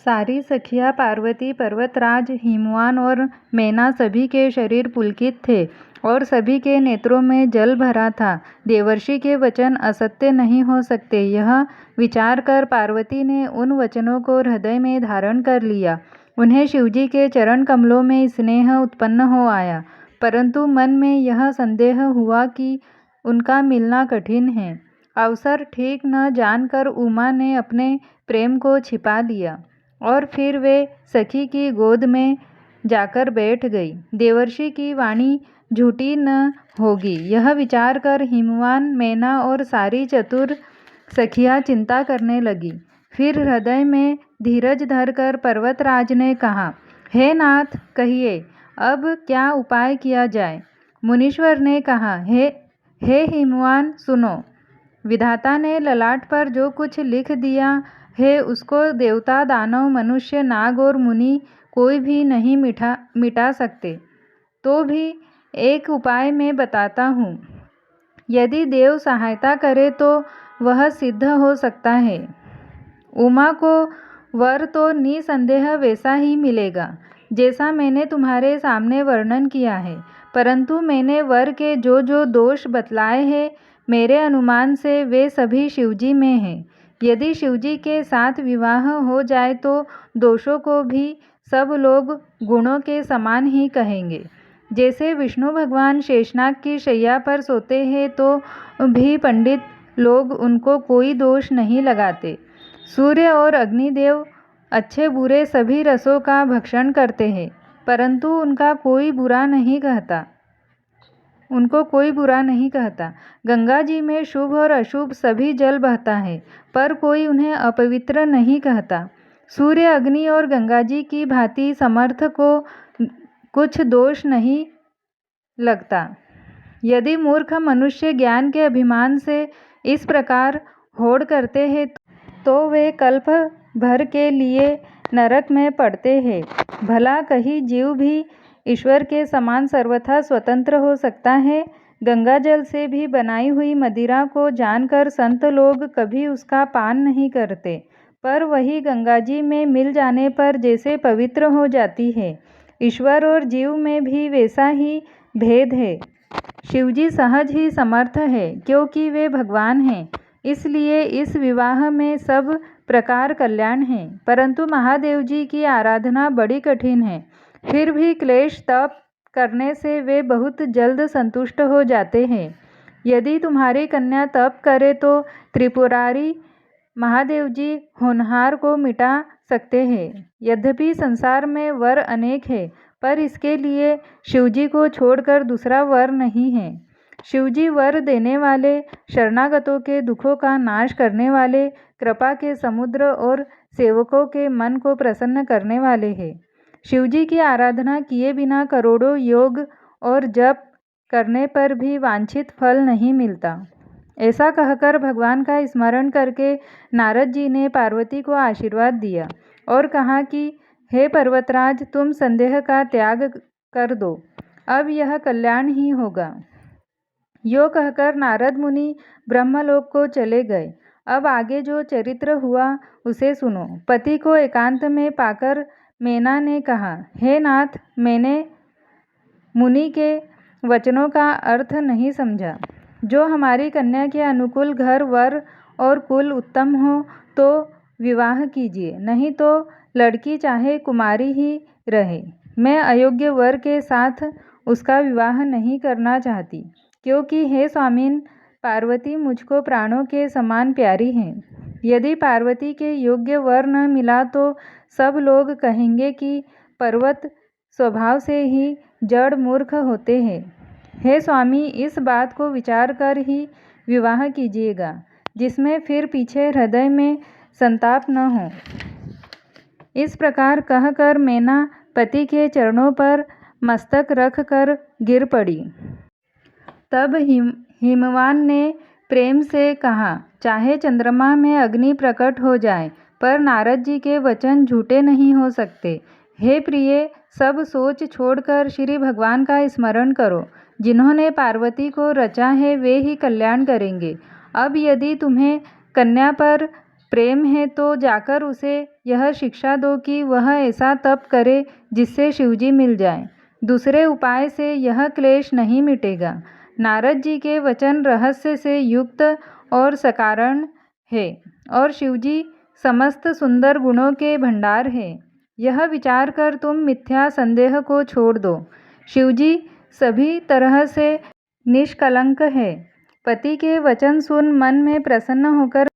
सारी सखियाँ पार्वती, पर्वतराज, हिमवान और मैना सभी के शरीर पुलकित थे और सभी के नेत्रों में जल भरा था। देवर्षि के वचन असत्य नहीं हो सकते, यह विचार कर पार्वती ने उन वचनों को हृदय में धारण कर लिया। उन्हें शिवजी के चरण कमलों में स्नेह उत्पन्न हो आया, परंतु मन में यह संदेह हुआ कि उनका मिलना कठिन है। अवसर ठीक न जानकर उमा ने अपने प्रेम को छिपा लिया और फिर वे सखी की गोद में जाकर बैठ गई। देवर्षि की वाणी झूठी न होगी, यह विचार कर हिमवान, मैना और सारी चतुर सखियाँ चिंता करने लगी। फिर हृदय में धीरज धरकर पर्वतराज ने कहा, हे नाथ, कहिए अब क्या उपाय किया जाए। मुनीश्वर ने कहा, हे हिमवान, सुनो। विधाता ने ललाट पर जो कुछ लिख दिया है उसको देवता, दानव, मनुष्य, नाग और मुनि कोई भी नहीं मिटा सकते। तो भी एक उपाय मैं बताता हूँ, यदि देव सहायता करे तो वह सिद्ध हो सकता है। उमा को वर तो निसंदेह वैसा ही मिलेगा जैसा मैंने तुम्हारे सामने वर्णन किया है, परंतु मैंने वर के जो जो दोष बतलाए हैं, मेरे अनुमान से वे सभी शिवजी में हैं। यदि शिवजी के साथ विवाह हो जाए तो दोषों को भी सब लोग गुणों के समान ही कहेंगे। जैसे विष्णु भगवान शेषनाग की शैया पर सोते हैं तो भी पंडित लोग उनको कोई दोष नहीं लगाते। सूर्य और अग्निदेव अच्छे बुरे सभी रसों का भक्षण करते हैं, परंतु उनको कोई बुरा नहीं कहता। गंगा जी में शुभ और अशुभ सभी जल बहता है, पर कोई उन्हें अपवित्र नहीं कहता। सूर्य, अग्नि और गंगा जी की भांति समर्थ को कुछ दोष नहीं लगता। यदि मूर्ख मनुष्य ज्ञान के अभिमान से इस प्रकार होड़ करते हैं तो वे कल्प भर के लिए नरक में पड़ते हैं। भला कहीं जीव भी ईश्वर के समान सर्वथा स्वतंत्र हो सकता है। गंगा जल से भी बनाई हुई मदिरा को जानकर संत लोग कभी उसका पान नहीं करते, पर वही गंगा जी में मिल जाने पर जैसे पवित्र हो जाती है। ईश्वर और जीव में भी वैसा ही भेद है। शिवजी सहज ही समर्थ है, क्योंकि वे भगवान हैं, इसलिए इस विवाह में सब प्रकार कल्याण है। परंतु महादेव जी की आराधना बड़ी कठिन है, फिर भी क्लेश तप करने से वे बहुत जल्द संतुष्ट हो जाते हैं। यदि तुम्हारी कन्या तप करे तो त्रिपुरारी महादेव जी होनहार को मिटा सकते हैं। यद्यपि संसार में वर अनेक है, पर इसके लिए शिवजी को छोड़कर दूसरा वर नहीं है। शिवजी वर देने वाले, शरणागतों के दुखों का नाश करने वाले, कृपा के समुद्र और सेवकों के मन को प्रसन्न करने वाले हैं। शिवजी की आराधना किए बिना करोड़ों योग और जप करने पर भी वांछित फल नहीं मिलता। ऐसा कहकर भगवान का स्मरण करके नारद जी ने पार्वती को आशीर्वाद दिया और कहा कि हे पर्वतराज, तुम संदेह का त्याग कर दो, अब यह कल्याण ही होगा। यो कहकर नारद मुनि ब्रह्मलोक को चले गए। अब आगे जो चरित्र हुआ उसे सुनो। पति को एकांत में पाकर मैना ने कहा, हे नाथ, मैंने मुनि के वचनों का अर्थ नहीं समझा। जो हमारी कन्या के अनुकूल घर, वर और कुल उत्तम हो तो विवाह कीजिए, नहीं तो लड़की चाहे कुमारी ही रहे। मैं अयोग्य वर के साथ उसका विवाह नहीं करना चाहती, क्योंकि हे स्वामिन, पार्वती मुझको प्राणों के समान प्यारी हैं। यदि पार्वती के योग्य वर न मिला तो सब लोग कहेंगे कि पर्वत स्वभाव से ही जड़ मूर्ख होते हैं। हे स्वामी, इस बात को विचार कर ही विवाह कीजिएगा, जिसमें फिर पीछे हृदय में संताप न हो। इस प्रकार कहकर मैना पति के चरणों पर मस्तक रख कर गिर पड़ी। तब हिमवान ने प्रेम से कहा, चाहे चंद्रमा में अग्नि प्रकट हो जाए, पर नारद जी के वचन झूठे नहीं हो सकते। हे प्रिय, सब सोच छोड़कर श्री भगवान का स्मरण करो। जिन्होंने पार्वती को रचा है वे ही कल्याण करेंगे। अब यदि तुम्हें कन्या पर प्रेम है तो जाकर उसे यह शिक्षा दो कि वह ऐसा तप करे जिससे शिवजी मिल जाए। दूसरे उपाय से यह क्लेश नहीं मिटेगा। नारद जी के वचन रहस्य से युक्त और सकारण है और शिवजी समस्त सुंदर गुणों के भंडार है। यह विचार कर तुम मिथ्या संदेह को छोड़ दो। शिवजी सभी तरह से निष्कलंक है। पति के वचन सुन मन में प्रसन्न होकर